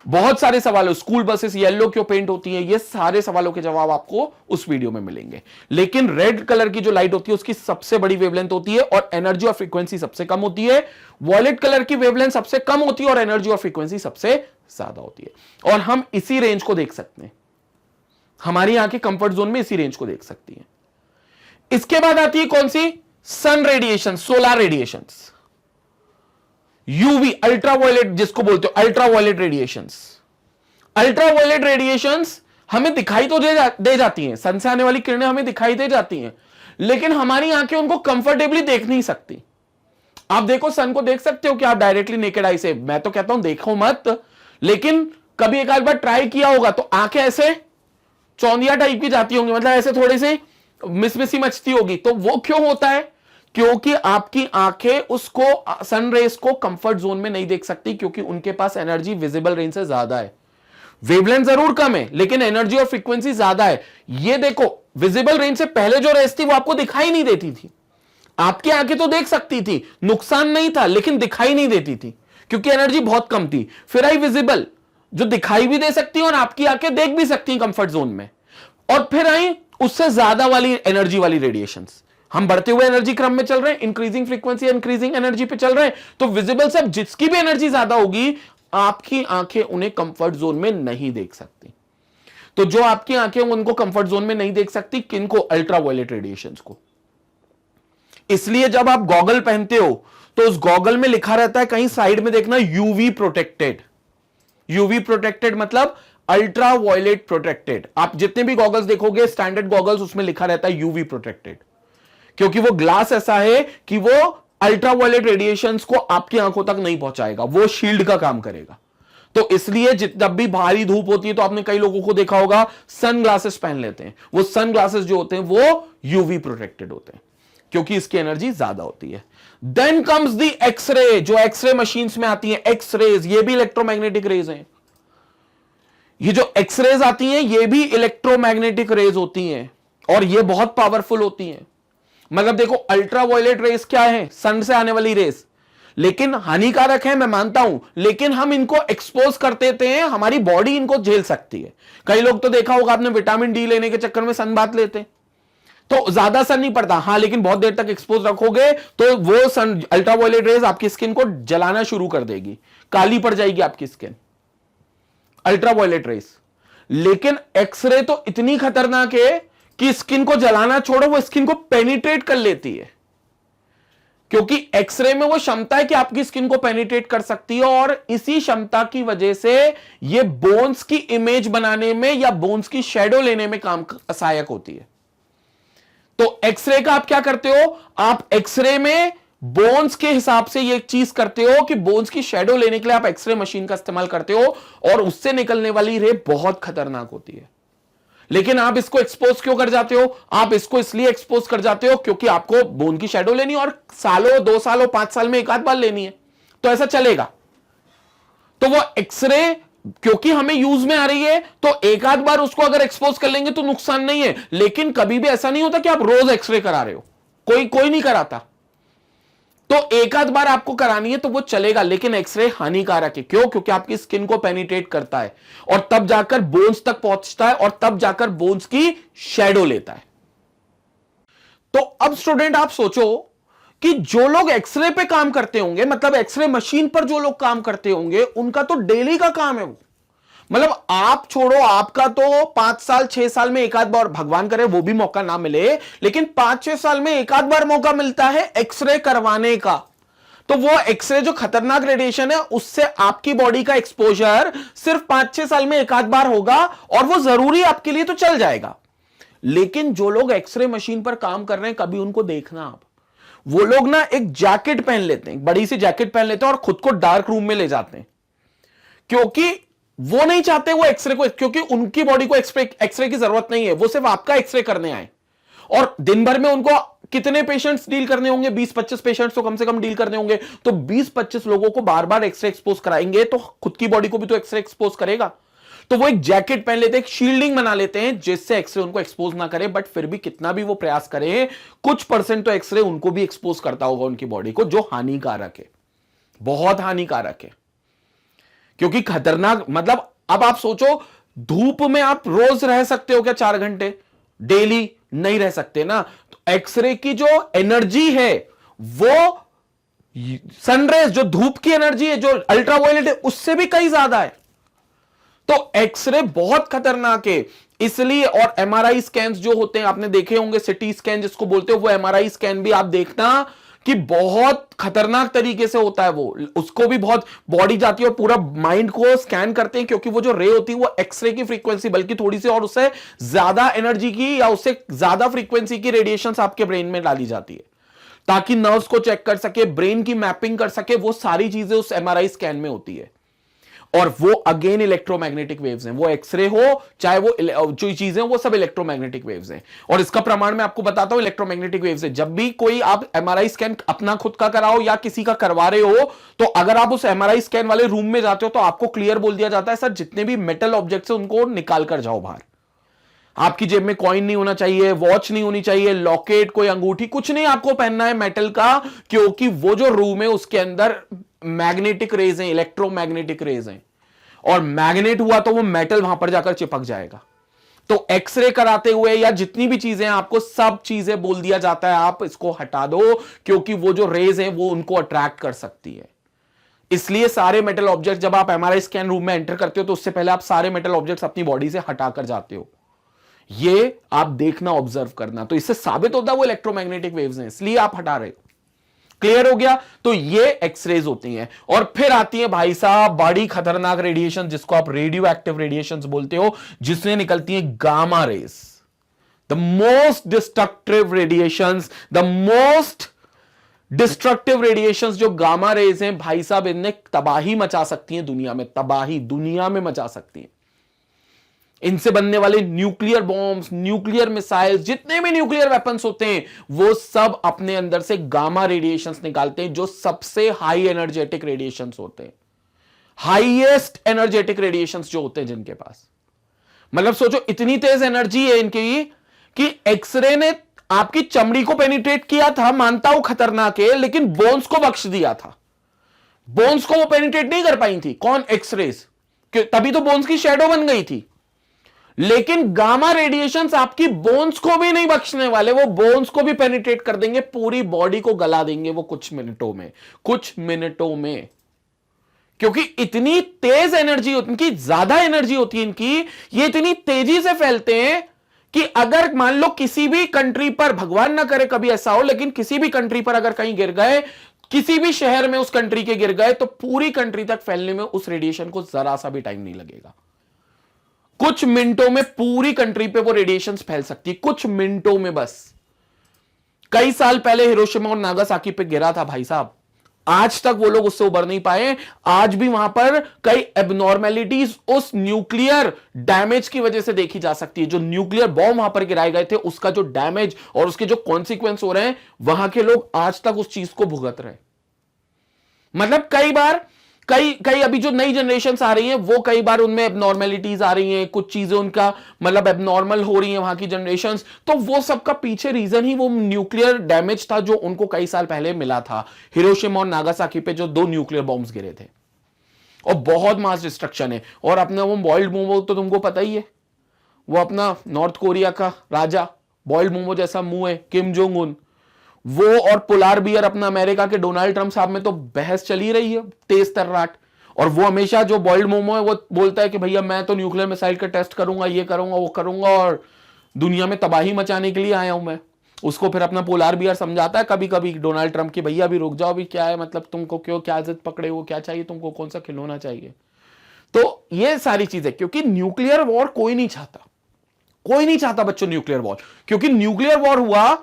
बहुत सारे सवाल, स्कूल बसेस येलो क्यों पेंट होती है, ये सारे सवालों के जवाब आपको उस वीडियो में मिलेंगे। लेकिन रेड कलर की जो लाइट होती है उसकी सबसे बड़ी वेवलेंथ होती है और एनर्जी और फ्रीक्वेंसी सबसे कम होती है। वॉयलेट कलर की वेवलेंथ सबसे कम होती है और एनर्जी और फ्रीक्वेंसी सबसे ज्यादा होती है। और हम इसी रेंज को देख सकते हैं, हमारी आंखें कंफर्ट जोन में इसी रेंज को देख सकती हैं। इसके बाद आती है कौन सी? Sun radiation, solar radiations, UV, ultraviolet जिसको बोलते हो, अल्ट्रावायलेट रेडिएशंस। अल्ट्रावायलेट रेडिएशंस हमें दिखाई तो दे जाती हैं, सन से आने वाली किरणें हमें दिखाई दे जाती हैं, लेकिन हमारी आंखें उनको कंफर्टेबली देख नहीं सकती। आप देखो, सन को देख सकते हो कि आप डायरेक्टली नेकेड आई से? मैं तो कहता हूं देखो मत, लेकिन कभी एक आध बार ट्राई किया होगा तो आंखें ऐसे चौंधिया टाइप की जाती होंगी, मतलब ऐसे थोड़ी सी मिसमिसी मचती होगी। तो वो क्यों होता है? क्योंकि आपकी आंखें उसको, सन रेस को कंफर्ट जोन में नहीं देख सकती, क्योंकि उनके पास एनर्जी विजिबल रेंज से ज्यादा है। वेवलेंथ जरूर कम है लेकिन एनर्जी और फ्रीक्वेंसी ज्यादा है। ये देखो, विजिबल रेंज से पहले जो रेस थी वो आपको दिखाई नहीं देती थी, आपकी आंखें तो देख सकती थी, नुकसान नहीं था, लेकिन दिखाई नहीं देती थी क्योंकि एनर्जी बहुत कम थी। फिर आई विजिबल, जो दिखाई भी दे सकती है और आपकी आंखें देख भी सकती हैं कंफर्ट जोन में। और फिर आई उससे ज्यादा वाली एनर्जी वाली रेडिएशंस। हम बढ़ते हुए एनर्जी क्रम में चल रहे हैं, इंक्रीजिंग फ्रीक्वेंसी, इंक्रीजिंग एनर्जी पे चल रहे हैं, तो विजिबल से जिसकी भी एनर्जी ज्यादा होगी आपकी आंखें उन्हें कंफर्ट जोन में नहीं देख सकती। तो जो आपकी आंखें उनको कंफर्ट जोन में नहीं देख सकती, किनको? अल्ट्रावायलेट रेडिएशंस को। इसलिए जब आप गॉगल पहनते हो तो उस गॉगल में लिखा रहता है कहीं साइड में देखना, यूवी प्रोटेक्टेड। यूवी प्रोटेक्टेड मतलब अल्ट्रा वायलेट प्रोटेक्टेड। आप जितने भी गॉगल्स देखोगे स्टैंडर्ड गॉगल्स, उसमें लिखा रहता है यूवी प्रोटेक्टेड, क्योंकि वो ग्लास ऐसा है कि वो अल्ट्रा वायलेट रेडिएशंस को आपकी आंखों तक नहीं पहुंचाएगा, वो शील्ड का काम करेगा। तो इसलिए जब भी भारी धूप होती है तो आपने कई लोगों को देखा होगा सन ग्लासेस पहन लेते हैं। वो सन ग्लासेस जो होते हैं वो यूवी प्रोटेक्टेड होते हैं क्योंकि इसकी एनर्जी ज्यादा होती है। देन कम्स द एक्सरे, जो एक्सरे मशीन्स में आती है। एक्सरेज ये भी इलेक्ट्रोमैग्नेटिक रेज हैं। ये जो एक्सरेज आती हैं ये भी इलेक्ट्रोमैग्नेटिक रेज होती हैं और ये बहुत पावरफुल होती हैं। मतलब देखो, अल्ट्रावायलेट रेस क्या है? सन से आने वाली रेस, लेकिन हानिकारक है, मैं मानता हूं, लेकिन हम इनको एक्सपोज कर देते हैं, हमारी बॉडी इनको झेल सकती है। कई लोग तो देखा होगा आपने, विटामिन डी लेने के चक्कर में सन बात लेते हैं, तो ज्यादा सन नहीं पड़ता, हां, लेकिन बहुत देर तक एक्सपोज रखोगे तो वो सन अल्ट्रावायलेट रेस आपकी स्किन को जलाना शुरू कर देगी, काली पड़ जाएगी आपकी स्किन, अल्ट्रावायलेट रेस। लेकिन एक्सरे तो इतनी खतरनाक है कि स्किन को जलाना छोड़ो, वो स्किन को पेनिट्रेट कर लेती है, क्योंकि एक्सरे में वो क्षमता है कि आपकी स्किन को पेनिट्रेट कर सकती है। और इसी क्षमता की वजह से ये बोन्स की इमेज बनाने में या बोन्स की शेडो लेने में काम सहायक होती है। तो एक्सरे का आप क्या करते हो? आप एक्सरे में बोन्स के हिसाब से ये चीज करते हो कि बोन्स की शेडो लेने के लिए आप एक्सरे मशीन का इस्तेमाल करते हो और उससे निकलने वाली रे बहुत खतरनाक होती है। लेकिन आप इसको एक्सपोज क्यों कर जाते हो? आप इसको इसलिए एक्सपोज कर जाते हो क्योंकि आपको बोन की शेडो लेनी है और सालों, 2 सालों, 5 साल में एक आध बार लेनी है, तो ऐसा चलेगा। तो वो एक्सरे क्योंकि हमें यूज में आ रही है तो एक आध बार उसको अगर एक्सपोज कर लेंगे तो नुकसान नहीं है, लेकिन कभी भी ऐसा नहीं होता कि आप रोज एक्सरे करा रहे हो, कोई नहीं कराता। तो एक आध बार आपको करानी है तो वो चलेगा, लेकिन एक्सरे हानिकारक है। क्यों? क्योंकि आपकी स्किन को पेनिट्रेट करता है और तब जाकर बोन्स तक पहुंचता है और तब जाकर बोन्स की शेडो लेता है। तो अब स्टूडेंट आप सोचो कि जो लोग एक्सरे पे काम करते होंगे, मतलब एक्सरे मशीन पर जो लोग काम करते होंगे, उनका तो डेली का काम है वो। मतलब आप छोड़ो, आपका तो 5 साल 6 साल में एक आध बार, भगवान करे वो भी मौका ना मिले, लेकिन 5-6 साल में एक आध बार मौका मिलता है एक्सरे करवाने का। तो वो एक्सरे जो खतरनाक रेडिएशन है उससे आपकी बॉडी का एक्सपोजर सिर्फ 5-6 साल में एक आध बार होगा और वो जरूरी आपके लिए तो चल जाएगा। लेकिन जो लोग एक्सरे मशीन पर काम कर रहे हैं, कभी उनको देखना आप, वो लोग ना एक जैकेट पहन लेते हैं, बड़ी सी जैकेट पहन लेते हैं और खुद को डार्क रूम में ले जाते हैं, क्योंकि वो नहीं चाहते वो एक्सरे को, क्योंकि उनकी बॉडी को एक्सरे की जरूरत नहीं है, वो सिर्फ आपका एक्सरे करने आए। और दिन भर में उनको कितने पेशेंट्स डील करने होंगे, 20-25 पेशेंट्स तो कम से कम डील करने होंगे। तो 20-25 लोगों को बार बार एक्सरे एक्सपोज कराएंगे तो खुद की बॉडी को भी तो एक्सरे एक्सपोज करेगा। तो वो एक जैकेट पहन लेते हैं, एक शील्डिंग बना लेते हैं जिससे एक्सरे उनको एक्सपोज ना करे। बट फिर भी कितना भी वो प्रयास करें, कुछ परसेंट तो एक्सरे उनको भी एक्सपोज करता होगा उनकी बॉडी को, जो हानिकारक है, बहुत हानिकारक है। क्योंकि खतरनाक मतलब अब आप सोचो, धूप में आप रोज रह सकते हो क्या 4 घंटे डेली? नहीं रह सकते ना। तो एक्सरे की जो एनर्जी है वो सनरेज, जो धूप की एनर्जी है, जो अल्ट्रावायलेट है, उससे भी कहीं ज्यादा है। तो एक्सरे बहुत खतरनाक है इसलिए। और एमआरआई स्कैन जो होते हैं आपने देखे होंगे, सिटी स्कैन जिसको बोलते हो, वो एमआरआई स्कैन भी आप देखना कि बहुत खतरनाक तरीके से होता है। वो उसको भी बहुत बॉडी जाती है और पूरा माइंड को स्कैन करते हैं, क्योंकि वो जो रे होती है वो एक्सरे की फ्रीक्वेंसी, बल्कि थोड़ी सी और उससे ज्यादा एनर्जी की या उससे ज्यादा फ्रीक्वेंसी की रेडिएशंस आपके ब्रेन में डाली जाती है, ताकि नर्व्स को चेक कर सके, ब्रेन की मैपिंग कर सके। वो सारी चीजें उस एमआरआई स्कैन में होती है। और वो अगेन इलेक्ट्रोमैग्नेटिक वेव्स हैं, वो एक्सरे हो चाहे वो जो चीजें वो सब इलेक्ट्रोमैग्नेटिक वेव्स हैं। और इसका प्रमाण मैं आपको बताता हूं, इलेक्ट्रोमैग्नेटिक वेव्स है। जब भी कोई आप एमआरआई स्कैन अपना खुद का कराओ या किसी का करवा रहे हो, तो अगर आप उस एमआरआई स्कैन वाले रूम में जाते हो तो आपको क्लियर बोल दिया जाता है, सर जितने भी मेटल ऑब्जेक्ट्स हैं उनको निकाल कर जाओ बाहर। आपकी जेब में कॉइन नहीं होना चाहिए, वॉच नहीं होनी चाहिए, लॉकेट, कोई अंगूठी, कुछ नहीं आपको पहनना है मेटल का, क्योंकि वो जो रूम है उसके अंदर मैग्नेटिक रेज हैं, इलेक्ट्रोमैग्नेटिक रेज हैं, और मैग्नेट हुआ तो वो मेटल वहां पर जाकर चिपक जाएगा। तो एक्सरे कराते हुए या जितनी भी चीजें आपको सब चीजें बोल दिया जाता है आप इसको हटा दो, क्योंकि वो जो रेज हैं वो उनको अट्रैक्ट कर सकती है। इसलिए सारे मेटल ऑब्जेक्ट जब आप एमआरआई स्कैन रूम में एंटर करते हो तो उससे पहले आप सारे मेटल ऑब्जेक्ट्स अपनी बॉडी से हटाकर जाते हो। ये आप देखना, ऑब्जर्व करना। तो इससे साबित होता है वो इलेक्ट्रोमैग्नेटिक वेव्स हैं, इसलिए आप हटा रहे हो। क्लियर हो गया? तो ये एक्सरेज होती हैं। और फिर आती है भाई साहब बड़ी खतरनाक रेडिएशन, जिसको आप रेडियो एक्टिव रेडिएशन बोलते हो, जिसमें निकलती है gamma rays, the most destructive radiations, the most destructive radiations जो गामा रेज हैं भाई साहब, इनने तबाही मचा सकती हैं दुनिया में, तबाही दुनिया में मचा सकती हैं। इनसे बनने वाले न्यूक्लियर बॉम्ब्स, न्यूक्लियर मिसाइल्स, जितने भी न्यूक्लियर वेपन्स होते हैं वो सब अपने अंदर से गामा रेडिएशंस निकालते हैं, जो सबसे हाई एनर्जेटिक रेडिएशंस होते हैं, हाईएस्ट एनर्जेटिक रेडिएशंस जो होते हैं जिनके पास। मतलब सोचो इतनी तेज एनर्जी है इनकी कि एक्सरे ने आपकी चमड़ी को पेनिट्रेट किया था, मानता हूं खतरनाक है, लेकिन बोन्स को बख्श दिया था। बोन्स को वो पेनिट्रेट नहीं कर पाई थी, कौन? एक्सरेज, तभी तो बोन्स की शेडो बन गई थी। लेकिन गामा रेडिएशंस आपकी बोन्स को भी नहीं बख्शने वाले, वो बोन्स को भी पेनिट्रेट कर देंगे, पूरी बॉडी को गला देंगे वो कुछ मिनटों में, कुछ मिनटों में। क्योंकि इतनी तेज एनर्जी होती, इनकी ज्यादा एनर्जी होती है इनकी, ये इतनी तेजी से फैलते हैं कि अगर मान लो किसी भी कंट्री पर, भगवान ना करे कभी ऐसा हो, लेकिन किसी भी कंट्री पर अगर कहीं गिर गए, किसी भी शहर में उस कंट्री के गिर गए, तो पूरी कंट्री तक फैलने में उस रेडिएशन को जरा सा भी टाइम नहीं लगेगा। कुछ मिनटों में पूरी कंट्री पे वो रेडिएशंस फैल सकती है, कुछ मिनटों में बस। कई साल पहले हिरोशिमा और नागासाकी पे गिरा था भाई साहब, आज तक वो लोग उससे उबर नहीं पाए। आज भी वहां पर कई एबनॉर्मेलिटीज उस न्यूक्लियर डैमेज की वजह से देखी जा सकती है। जो न्यूक्लियर बॉम्ब वहां पर गिराए गए थे, उसका जो डैमेज और उसके जो कॉन्सिक्वेंस हो रहे हैं, वहां के लोग आज तक उस चीज को भुगत रहे। मतलब कई बार कई अभी जो नई जनरेशन आ रही हैं, वो कई बार उनमें एबनॉर्मेलिटीज आ रही हैं, कुछ चीजें उनका मतलब एबनॉर्मल हो रही हैं वहां की जनरेशंस, तो वो सबका पीछे रीजन ही वो न्यूक्लियर डैमेज था जो उनको कई साल पहले मिला था, हिरोशिमा और नागासाकी पे जो 2 न्यूक्लियर बॉम्ब्स गिरे थे। और बहुत मास डिस्ट्रक्शन है। और अपना वो बॉइल्ड मोमो तो तुमको पता ही है, वो अपना नॉर्थ कोरिया का राजा, बॉइल्ड मोमो जैसा मुंह है, किम जोंग उन, वो और पोलार बियर अपना अमेरिका के डोनाल्ड ट्रंप साहब में तो बहस चली रही है तेज तर्राट। और वो हमेशा जो बॉइल्ड मोमो है वो बोलता है कि भैया मैं तो न्यूक्लियर मिसाइल का टेस्ट करूंगा, ये करूंगा, वो करूंगा, और दुनिया में तबाही मचाने के लिए आया हूं मैं। उसको फिर अपना पोलार बियर समझाता है कभी कभी डोनाल्ड ट्रंप की, भैया भी रुक जाओ, भी क्या है मतलब, तुमको क्यों, क्या जिद पकड़े हो, क्या चाहिए तुमको, कौन सा खिलौना चाहिए। तो ये सारी चीजें, क्योंकि न्यूक्लियर वॉर कोई नहीं चाहता, कोई नहीं चाहता बच्चों न्यूक्लियर वॉर, क्योंकि न्यूक्लियर वॉर हुआ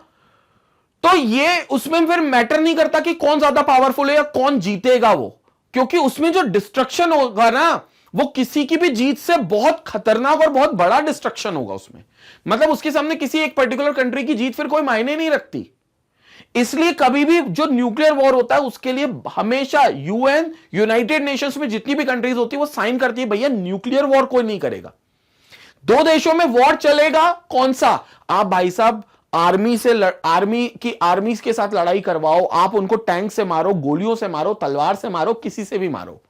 तो ये उसमें फिर मैटर नहीं करता कि कौन ज्यादा पावरफुल है या कौन जीतेगा वो, क्योंकि उसमें जो डिस्ट्रक्शन होगा ना वो किसी की भी जीत से बहुत खतरनाक और बहुत बड़ा डिस्ट्रक्शन होगा उसमें। मतलब उसके सामने किसी एक पर्टिकुलर कंट्री की जीत फिर कोई मायने नहीं रखती। इसलिए कभी भी जो न्यूक्लियर वॉर होता है उसके लिए हमेशा यूएन, यूनाइटेड नेशंस में जितनी भी कंट्रीज होती है वो साइन करती है, भैया न्यूक्लियर वॉर कोई नहीं करेगा। दो देशों में वॉर चलेगा, कौन सा, आप भाई साहब आर्मी के साथ लड़ाई करवाओ, आप उनको टैंक से मारो, गोलियों से मारो, तलवार से मारो, किसी से भी मारो,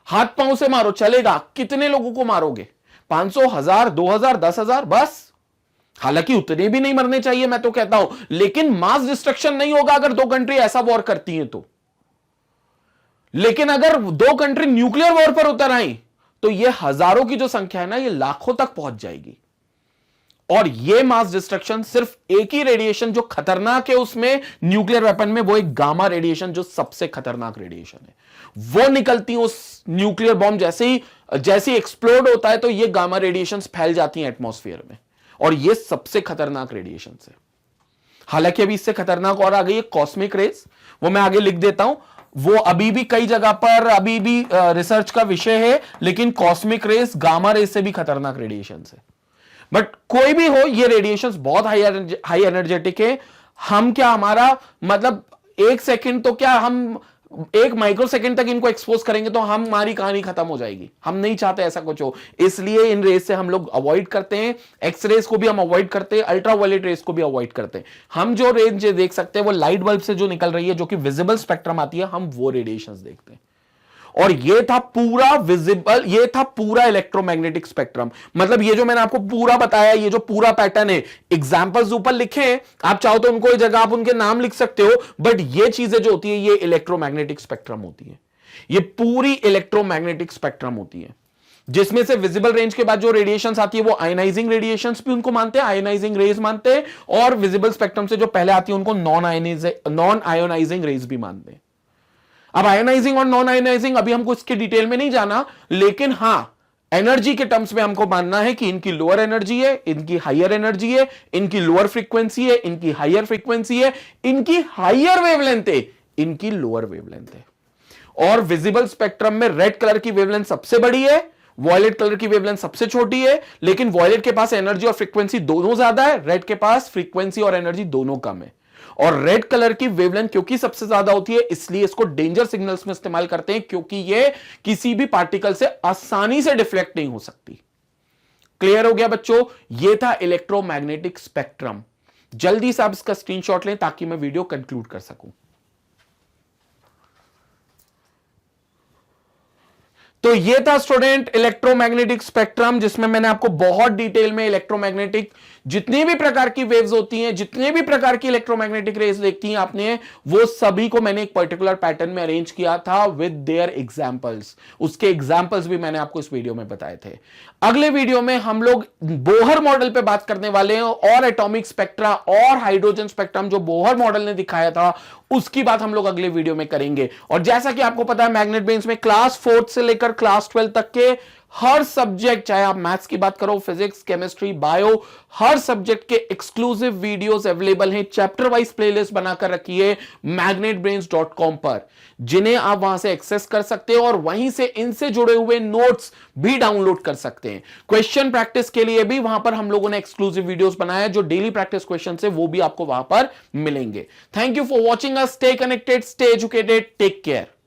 हाथ पांव से मारो, चलेगा। कितने लोगों को मारोगे, 500, 1000, 2000, 10,000, बस। हालांकि उतने भी नहीं मरने चाहिए मैं तो कहता हूं, लेकिन मास डिस्ट्रक्शन नहीं होगा अगर दो कंट्री ऐसा वॉर करती हैं तो। लेकिन अगर दो कंट्री न्यूक्लियर वॉर पर उतर आई तो यह हजारों की जो संख्या है ना, ये लाखों तक पहुंच जाएगी। और यह मास डिस्ट्रक्शन सिर्फ एक ही रेडिएशन जो खतरनाक है उसमें न्यूक्लियर वेपन में, वो एक गामा रेडिएशन जो सबसे खतरनाक रेडिएशन है, वो निकलती है उस न्यूक्लियर बॉम्ब जैसे ही एक्सप्लोड होता है तो ये गामा रेडिएशंस फैल जाती हैं एटमॉस्फेयर में, और ये सबसे खतरनाक रेडिएशन है। हालांकि अभी इससे खतरनाक और आ गई है कॉस्मिक रेज, वो मैं आगे लिख देता हूं, वो अभी भी कई जगह पर अभी भी रिसर्च का विषय है, लेकिन कॉस्मिक रेज गामा रेज से भी खतरनाक रेडिएशन है। बट कोई भी हो, ये रेडिएशंस बहुत हाई एनर्जेटिक है। हम क्या, हमारा मतलब 1 सेकंड तो क्या, हम 1 माइक्रोसेकंड तक इनको एक्सपोज करेंगे तो हमारी कहानी खत्म हो जाएगी। हम नहीं चाहते ऐसा कुछ हो, इसलिए इन रेस से हम लोग अवॉइड करते हैं। एक्स रेस को भी हम अवॉइड करते हैं, अल्ट्रावायलेट रेस को भी अवॉइड करते हैं। हम जो रेंज देख सकते हैं वो लाइट बल्ब से जो निकल रही है, जो कि विजिबल स्पेक्ट्रम आती है, हम वो रेडिएशंस देखते हैं। और ये था पूरा विजिबल, ये था पूरा इलेक्ट्रोमैग्नेटिक स्पेक्ट्रम। मतलब ये जो मैंने आपको पूरा बताया, ये जो पूरा पैटर्न है, एग्जांपल्स ऊपर लिखे हैं, आप चाहो तो उनको जगह आप उनके नाम लिख सकते हो, बट ये चीजें जो होती है ये इलेक्ट्रोमैग्नेटिक स्पेक्ट्रम होती है। ये पूरी इलेक्ट्रोमैग्नेटिक स्पेक्ट्रम होती है, जिसमें से विजिबल रेंज के बाद जो रेडिएशंस आती है वो आयनाइजिंग रेडिएशंस भी उनको मानते हैं, आयनाइजिंग रेज मानते हैं, और विजिबल स्पेक्ट्रम से जो पहले आती है उनको नॉन आयोनाइजिंग रेज भी मानते हैं। अब आयोनाइजिंग और नॉन आयोनाइजिंग अभी हमको इसके डिटेल में नहीं जाना, लेकिन हां एनर्जी के टर्म्स में हमको मानना है कि इनकी लोअर एनर्जी है, इनकी हायर एनर्जी है, इनकी लोअर फ्रीक्वेंसी है, इनकी हायर फ्रीक्वेंसी है, इनकी हायर वेवलेंथ है, इनकी लोअर वेवलेंथ है। और विजिबल स्पेक्ट्रम में रेड कलर की वेवलेंथ सबसे बड़ी है, वॉयलेट कलर की वेवलेंथ सबसे छोटी है, लेकिन वॉयलेट के पास एनर्जी और फ्रीक्वेंसी दोनों ज्यादा है, रेड के पास फ्रीक्वेंसी और एनर्जी दोनों कम है। और रेड कलर की वेवलेंथ क्योंकि सबसे ज्यादा होती है, इसलिए इसको डेंजर सिग्नल्स में इस्तेमाल करते हैं, क्योंकि ये किसी भी पार्टिकल से आसानी से डिफ्लेक्ट नहीं हो सकती। क्लियर हो गया बच्चों, ये था इलेक्ट्रोमैग्नेटिक स्पेक्ट्रम। जल्दी से आप इसका स्क्रीनशॉट लें ताकि मैं वीडियो कंक्लूड कर सकूं। तो ये था स्टूडेंट इलेक्ट्रोमैग्नेटिक स्पेक्ट्रम, जिसमें मैंने आपको बहुत डिटेल में इलेक्ट्रोमैग्नेटिक जितनी भी प्रकार की वेव्स होती हैं, जितने भी प्रकार की इलेक्ट्रोमैग्नेटिक रेज देखती हैं आपने, वो सभी को मैंने एक पर्टिकुलर पैटर्न में अरेंज किया था विद देयर एग्जांपल्स। उसके एग्जांपल्स भी मैंने आपको इस वीडियो में बताए थे। अगले वीडियो में हम लोग बोहर मॉडल पे बात करने वाले हैं, और एटॉमिक स्पेक्ट्रा और हाइड्रोजन स्पेक्ट्रम जो बोहर मॉडल ने दिखाया था उसकी बात हम लोग अगले वीडियो में करेंगे। और जैसा कि आपको पता है, मैग्नेट ब्रेन्स में क्लास 4 से लेकर क्लास 12 तक के हर सब्जेक्ट, चाहे आप मैथ्स की बात करो, फिजिक्स, केमिस्ट्री, बायो, हर सब्जेक्ट के एक्सक्लूसिव वीडियोस अवेलेबल हैं। चैप्टर वाइज प्लेलिस्ट बनाकर रखी है magnetbrains.com पर, जिन्हें आप वहां से एक्सेस कर सकते हैं और वहीं से इनसे जुड़े हुए नोट्स भी डाउनलोड कर सकते हैं। क्वेश्चन प्रैक्टिस के लिए भी वहां पर हम लोगों ने एक्सक्लूसिव वीडियोस बनाया है, जो डेली प्रैक्टिस क्वेश्चन है वो भी आपको वहां पर मिलेंगे। Thank you for watching us, stay connected, stay educated, take care.